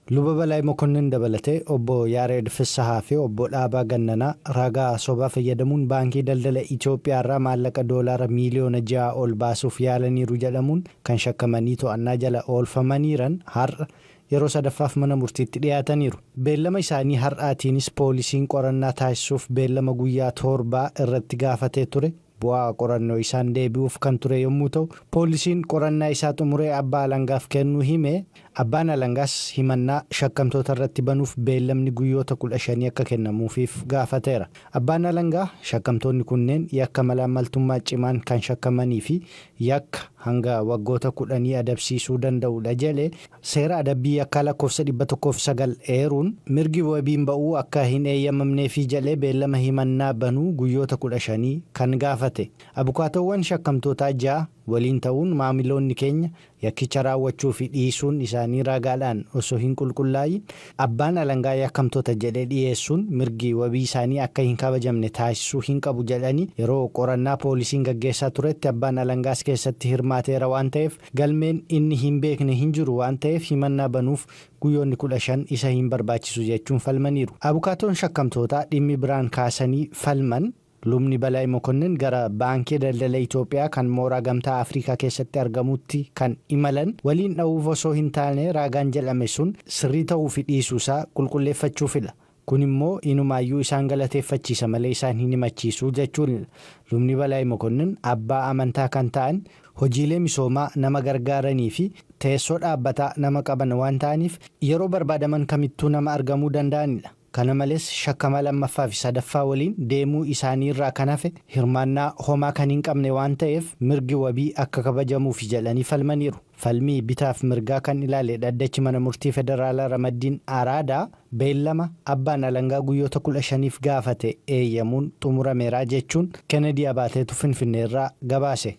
Luba Balaa Mokonnin dabalatee obbo Yaareed Fissahaa fi obbo Dhaabaa Gannanaa ragaa sobaa fayyadamuun baankii daldala Itoophiyaa irraa maallaqa doolaara miiliyoona 6 ol baasuuf yaalaniiru jedhamuun kan shakkamanii to'annaa jala oolfamaniiran har'a yeroo sadaffaaf mana murtiitti dhiyaataniiru. Beellama isaanii har'aatiinis poolisiin qorannaa taasisuuf beellama guyyaa 7 irratti gaafatee ture. Bu'aa qorannoo isaan deebi'uuf kan ture yommuu ta'u, poolisiin qorannaa isaa xumuree abbaa alangaaf kennuu hime. Abbaan alangaas himannaa shakkamtoota irratti banuuf beellamni guyyoota 15 akka kennamuufiif gaafateera. Abbaan alangaa shakkamtoonni kunneen yakka malaammaltummaa cimaan kan shakkamanii fi yakka hanga waggoota 10 adabsiisuu danda'udha jedhee seera adabbii yakka lakkoofsa 109 eeruun mirgi wabiin ba'uu akka hin eeyyamamneefi jedhee beellama himannaa banuu guyyoota 15 kan gaafate. Abukaatawwan shakkamtootaa 6 waliin ta'uun maamiloonni keenya yakkicha raawwachuu fi dhiisuun isaanii ragaadhaan osoo hin qulqullaa'in abbaan alangaa yakkamtoota jedhee dhiyeessuun mirgi wabii isaanii akka hin kabajamne taasisuu hin qabu jedhanii yeroo qorannaa poolisiin gaggeessaa turetti abbaan alangaas keessatti hirmaateera waan ta'eef galmeen inni hin beekne hin jiru waan ta'eef himannaa banuuf guyyoonni 15 isa hin barbaachisu jechuun falmaniiru. Abukaatoon shakkamtootaa dhimmi biraan kaasanii falman. Lubni Balaa Mokonnin gara baankii daldala Itoophiyaa kan mooraa gamtaa Afrikaa keessatti argamutti kan imalan waliin dha'uuf osoo hin taane ragaan jedhame sun sirrii ta'uu fi dhiisuusaa qulqulleeffachuufidha. Kun immoo inumaayyuu isaan galateeffachiisa malee isaan hin himachiisu jechuun lubni Balaa Mokonnin abbaa amantaa kan ta'an hojiilee misoomaa nama gargaaranii fi teessoo dhaabbataa nama qaban waan ta'aniif yeroo barbaadaman kamittuu nama argamuu danda'anidha. Kana malees shakkama lammaffaa fi sadaffaa waliin deemuu isaanii irraa kan hafe hirmaannaa homaa kan hin qabne waan ta'eef mirgi wabii akka kabajamuuf jedhanii falmaniiru. Falmii bitaaf mirgaa kan ilaale dhaddachi mana murtii federaalaa Ramaddiin Araadaa beellama abbaan alangaa guyyoota 15f gaafate eeyyamuun xumurameera jechuun Kennedy Abaateetu Finfinneerraa gabaase.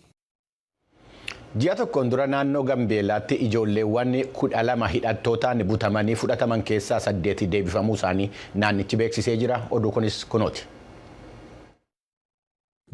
Ji'a tokkoon dura naannoo Gambeelaatti ijoolleewwan 12 hidhattootaan butamanii fudhataman keessaa 8 deebifamuu isaanii naannichi beeksisee jira. Oduu kunis kunooti.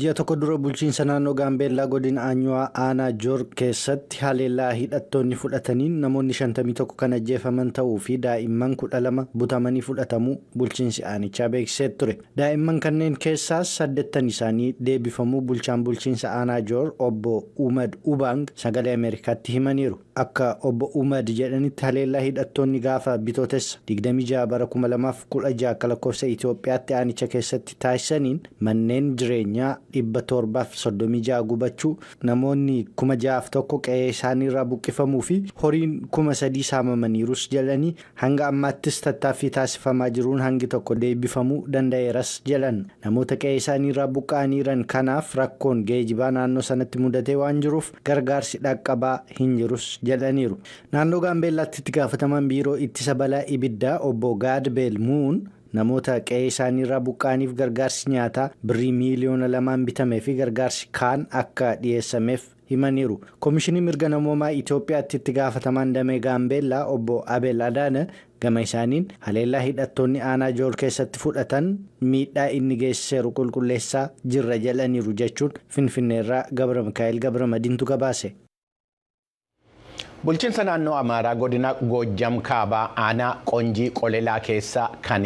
Ji'a tokko dura bulchiinsa naannoo Gaambeellaa godina Aanyuwaa Aanaa Joor keessatti haleellaa hidhattoonni fudhataniin namoonni 51 kan ajjeefaman ta'uu fi daa'imman 12 butamanii fudhatamuu bulchiinsi aanichaa beeksisee ture. Daa'imman kanneen keessaas 8 isaanii deebifamuu bulchaan bulchiinsa Aanaa Joor obbo Umad Ubang sagalee Ameerikaatti himaniiru. Akka obbo Umad jedhanitti haleellaa hidhattoonni gaafa bitootessa 26 bara 2016 akka lakkoofsa Itoophiyaatti aanicha keessatti taasisaniin manneen jireenyaa 736 gubachuu namoonni 6,100 qe'ee isaaniirraa buqqifamuu fi horiin 3,000 saamamaniirus jedhanii hanga ammaattis tattaaffii taasifamaa jiruun hangi tokko deebifamuu danda'eeras jedhan. Namoota qe'ee isaaniirraa buqqa'aniiran kanaaf rakkoon geejibaa naannoo sanatti mudatee waan jiruuf gargaarsi dhaqqabaa hin jirus jedhaniiru. Naannoo Gaambeellaatti itti gaafataman biiroo ittisa balaa ibiddaa obbo Gaadbeel Muun namoota qe'ee isaaniirraa buqqa'aniif gargaarsi nyaataa birrii miiliyoona 2 bitamee fi gargaarsi kaan akka dhiyeessameef himaniiru. Komishinii mirga namoomaa Itoophiyaatti itti gaafataman damee Gaambeellaa obbo Abel Adaana gama isaaniin haleellaa hidhattoonni Aanaa Joor keessatti fudhatan miidhaa inni geessiseeru qulqulleessaa jirra jedhaniiru jechuun Finfinneerraa Gabra Mikaa'el Gabra Madiintu gabaase. Bulchiinsa naannoo Amaaraa godina Goojjam Kaabaa Aanaa Qonjii Qolelaa keessa kan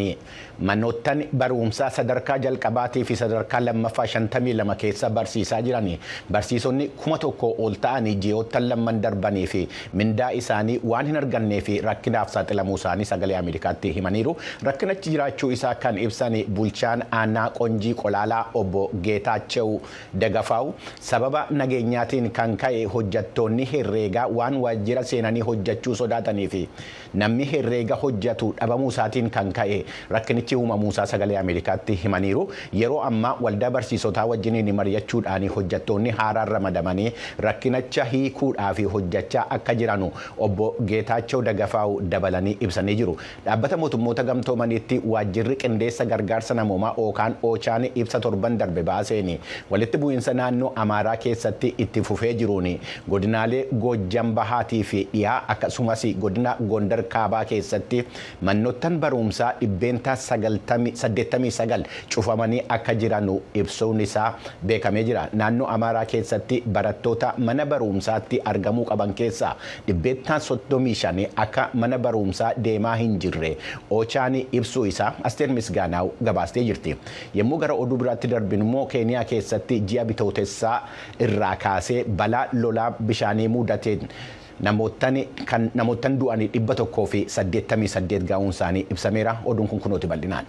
manoottan barumsaa sadarkaa jalqabaatii fi sadarkaa lammaffaa 52 keessa barsiisaa jiran barsiisonni 1,000 ol ta'anii ji'oottan lamman darbanii fi mindaa isaanii waan hin argannee fi rakkinaaf saaxilamuu isaanii sagalee Ameerikaatti himaniiru. Rakkinachi jiraachuu isaa kan ibsan bulchaan Aanaa Qonjii Qolaalaa obbo Geetaachew Dagafaaw sababa nageenyaatiin kan ka'e hojjettoonni herreegaa waan waajjira seenanii hojjechuu sodaatanii fi namni herreega hojjetu dhabamuu isaatiin kan ka'e rakkinichi uumamuu isaa sagalee Ameerikaatti himaniiru. Yeroo ammaa waldaa barsiisotaa wajjiniin mari'achuudhaan hojjettoonni haaraan ramadamanii rakkinicha hiikuudhaa fi hojjechaa akka jiran obbo Geetaachew Dagafaaw dabalanii ibsanii jiru. Dhaabbata mootummoota gamtoomaniitti waajjirri qindeessa gargaarsa namoomaa ookaan oochaan ibsa torban darbe baaseen walitti bu'iinsa naannoo Amaaraa keessatti itti fufee jiruun godinaalee Goojjam Bahaa bahatii fi dhiyaa akkasumas godina Gondar Kaabaa keessatti manoottan barumsaa dhibbeentaa 89 cufamanii akka jiran ibsuun isaa beekamee jira. Naannoo Amaaraa keessatti barattoota mana barumsaatti argamuu qaban keessaa dhibbeentaa 35 akka mana barumsaa deemaa hin jirre Ochaan ibsuu isaa Asteer Misgaanaaw gabaastee jirti. Yommuu gara oduu biraatti darbinu immoo Keeniyaa keessatti ji'a bitootessaa irraa kaasee balaa lolaa bishaanii mudateen namoottan du'anii 188 ga'uun isaanii ibsameera. Oduun kun kunooti bal'inaan.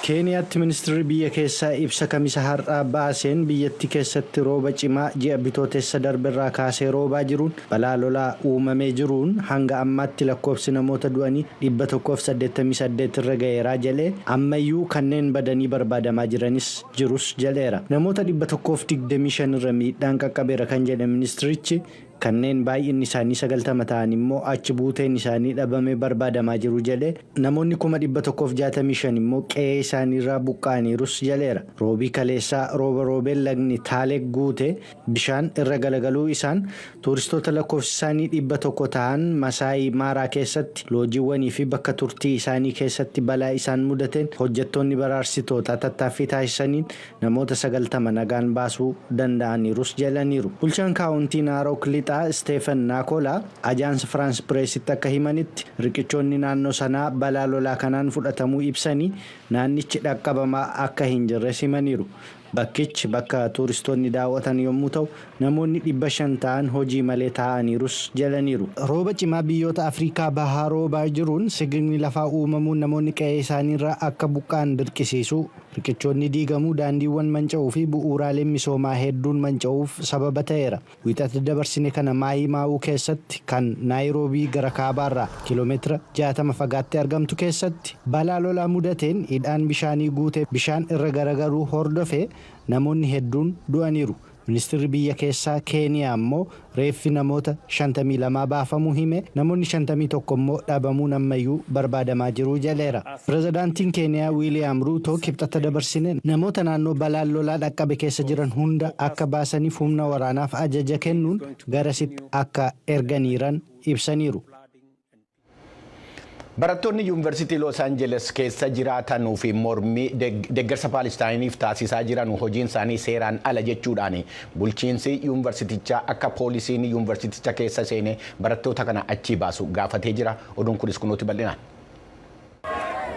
Keeniyaatti ministeerri biyya keessaa ibsa kamisa har'aa baaseen biyyattii keessatti rooba cimaa ji'a bitootessa darberraa kaasee roobaa jiruun balaa lolaa uumamee jiruun hanga ammaatti lakkoofsi namoota du'anii 188 irra ga'eeraa jedhee ammayyuu kanneen badanii barbaadamaa jiranis jirus jedheera. Namoota 125 irra miidhaan qaqqabeera kan jedhe ministerichi kanneen baay'inni isaanii 90 ta'an immoo achi buuteen isaanii dhabamee barbaadamaa jiru jedhe namoonni 165 immoo qe'ee isaaniirraa buqqaaniirus jedheera. Roobii kaleessaa roobeen lagni Taalee guute bishaan irra galagaluu isaan tuuristoota lakkoofsi isaanii 100 ta'an Masaayii Maaraa keessatti loojiiwwanii fi bakka turtii isaanii keessatti balaa isaan mudateen hojjettoonni baraarsitoota tattaaffii taasisaniin namoota 90 nagaan baasuu danda'aniirus jedhaniiru. Bulchaan kaawuntii Naarok Stefen Naakolaa ajaansi Firaans Pireesitti akka himanitti riqichoonni naannoo sanaa balaa lolaa kanaan fudhatamuu ibsanii naannichi dhaqqabamaa akka hin jirre himaniiru. Bakkichi bakka tuuristoonni daawwatan yommuu ta'u namoonni 500 ta'an hojii malee taa'aniirus jedhaniiru. Rooba cimaa biyyoota Afrikaa bahaa roobaa jiruun sigigni lafaa uumamuun namoonni qe'ee isaaniirraa akka buqqaan dirqisiisu riqichoonni diigamuu daandiiwwan manca'uu fi bu'uuraaleen misoomaa hedduun manca'uuf sababa ta'eera. Wiixata dabarsine kana Maayii Maawuu keessatti kan Naayiroobii gara kaabaarraa kiiloomeetira 60 fagaattee argamtu keessatti balaa lolaa mudateen hidhaan bishaanii guutee bishaan irra garagaruu hordofee namoonni hedduun du'aniiru. Ministeerri biyya keessaa Keeniyaa immoo reeffi namoota 52 baafamuu hime namoonni 51 immoo dhabamuun ammayyuu barbaadamaa jiru jedheera. Pirezidaantiin Keeniyaa Wiiliyaam Ruutoo kibxata dabarsine namoota naannoo balaan lolaa dhaqqabe keessa jiran hunda akka baasaniif humna waraanaaf ajaja kennuun garasitti akka erganiiran ibsaniiru. Barattoonni yuunivarsiitii Los Angeles keessa jiraatanuu fi mormii deeggarsa Paalestaayiniif taasisaa jiran hojiin isaanii seeraan ala jechuudhaan bulchiinsi yuunivarsiitichaa akka poolisiin yuunivarsiiticha keessa seenee barattoota kana achii baasu gaafatee jira. Oduun kunis kunuuti bal'inaan.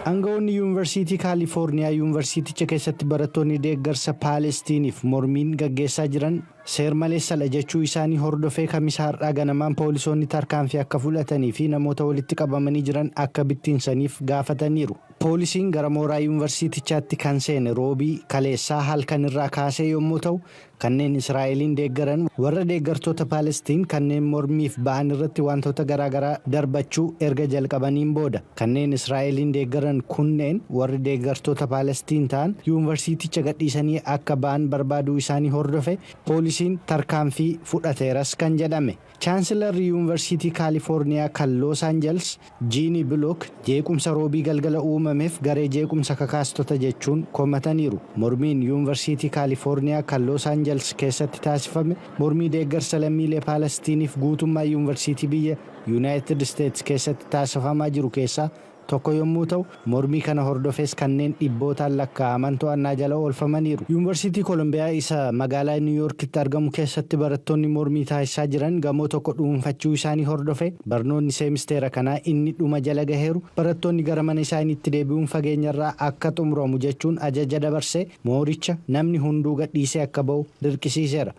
Aangawoonni yuunivarsiitii Kaalifoorniyaa yuunivarsiiticha keessatti barattoonni deeggarsa Paalestiiniif mormiin gaggeessaa jiran seer maleessadha jechuu isaanii hordofee kamisa har'aa ganamaan poolisoonni tarkaanfii akka fudhatanii fi namoota walitti qabamanii jiran akka bittinsaniif gaafataniiru. Poolisiin gara mooraa yuunivarsiitichaatti kan seene roobii kaleessaa halkan irraa kaasee yommuu ta'u kanneen Israa'eliin deeggaran warra deeggartoota Paalestiin kanneen mormiif ba'an irratti wantoota garaagaraa darbachuu erga jalqabaniin booda kanneen Israa'eliin deeggaran kunneen warri deeggartoota Paalestiin ta'an yuunivarsiiticha gadhiisanii akka ba'an barbaaduu isaanii hordofe poolisiin tarkaanfii fudhateeras kan jedhame. Chaansilarri yuunivarsiitii Kaalifoorniyaa kan Los Angeles Jiini Bilook jeequmsa roobii galgala uumameef garee jeequmsa kakaastota jechuun komataniiru. Mormiin yuunivarsiitii Kaalifoorniyaa kan Los Angeles keessatti taasifame mormii deeggarsa lammiilee Paalestiiniif guutummaa yuunivarsiitii biyya Yuunaayitid Isteetsi keessatti taasifamaa jiru keessaa tokko yommuu ta'u mormii kana hordofees kanneen dhibbootaan lakkaa'aman to'annaa jala oolfamaniiru. Yuunivarsiitii Koolombiyaa isa magaalaa Niwuyoorkitti argamu keessatti barattoonni mormii taasisaa jiran gamoo tokko dhuunfachuu isaanii hordofe barnoonni seemisteera kanaa inni dhuma jala gaheeru barattoonni gara mana isaaniitti deebi'uun fageenyarraa akka xumuramu jechuun ajaja dabarse mooricha namni hunduu gadhiisee akka ba'u dirqisiiseera.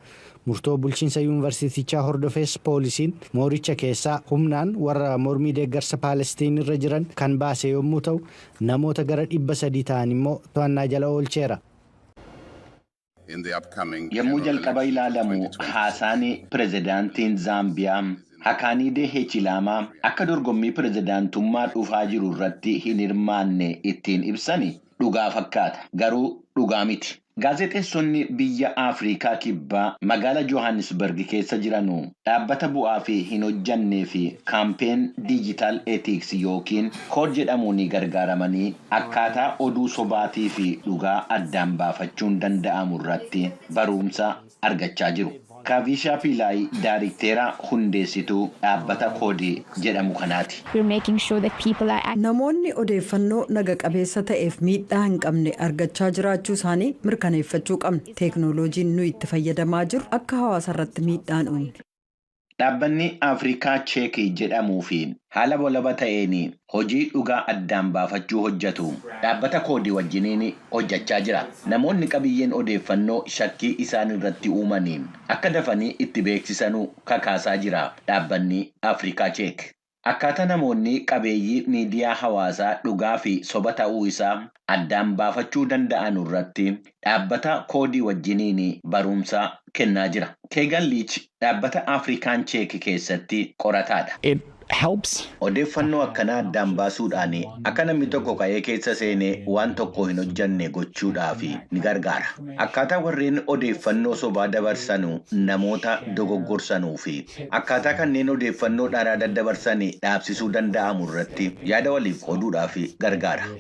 Murtoo bulchiinsa yuunivarsiitichaa hordofees poolisiin mooricha keessaa humnaan warra mormii deeggarsa Paalestiin irra jiran kan baase yommuu ta'u namoota gara 300 ta'an immoo to'annaa jala oolcheera. Yommuu jalqaba ilaalamu haasaan pirezidaantiin Zaambiyaa Hakaaniidee Hichilaamaa akka dorgommii pirezidaantummaa dhufaa jiru irratti hin hirmaanne ittiin ibsani dhugaa fakkaata garuu dhugaa miti. Gaazexeessonni biyya Afrikaa kibbaa magaalaa Johannesburg keessa jiranu dhaabbata bu'aa fi hin hojjannee fi kaampeen diijitaal etiks yookiin kood jedhamuun gargaaramanii akkaataa oduu sobaatii fi dhugaa addaan baafachuun danda'amu irratti barumsa argachaa jiru. Kaavishaa Piilaay Daayirikteera hundeessituu dhaabbata koodii jedhamu kanaati. We're making sure that people are Namoonni odeeffannoo naga qabeessa ta'eef miidhaa hin qabne argachaa jiraachuu isaanii mirkaneeffachuu qabna. Teeknooloojiin nu itti fayyadamaa jiru akka hawaasa irratti miidhaan uumne. Dhaabbanni Afrikaa Cheekii jedhamuu fi haala walaba ta'een hojii dhugaa addaan baafachuu hojjetu dhaabbata koodii wajjiniin hojjechaa jira. Namoonni qabiyyeen odeeffannoo shakkii isaan irratti uumaniin akka dafanii itti beeksisanuu kakaasaa jira dhaabbanni Afrikaa Cheek. Akkaataa namoonni qabeeyyii miidiyaa hawaasaa dhugaa fi soba ta'uu isaa addaan baafachuu danda'an irratti dhaabbata koodii wajjiniin barumsa kennaa jira. Keegan Liich dhaabbata Afrikaan Cheek keessatti qorataadha. Odeeffannoo akkanaa addaan baasuudhaan akka namni tokko ka'ee keessa seenee waan tokko hin hojjanne gochuudhaaf ni gargaara. Akkaataa warreen odeeffannoo sobaa dabarsanu namoota dogoggorsanuu fi akkaataa kanneen odeeffannoo dharaa daddabarsan dhaabsisuu danda'amu irratti yaada waliif qooduudhaaf gargaara.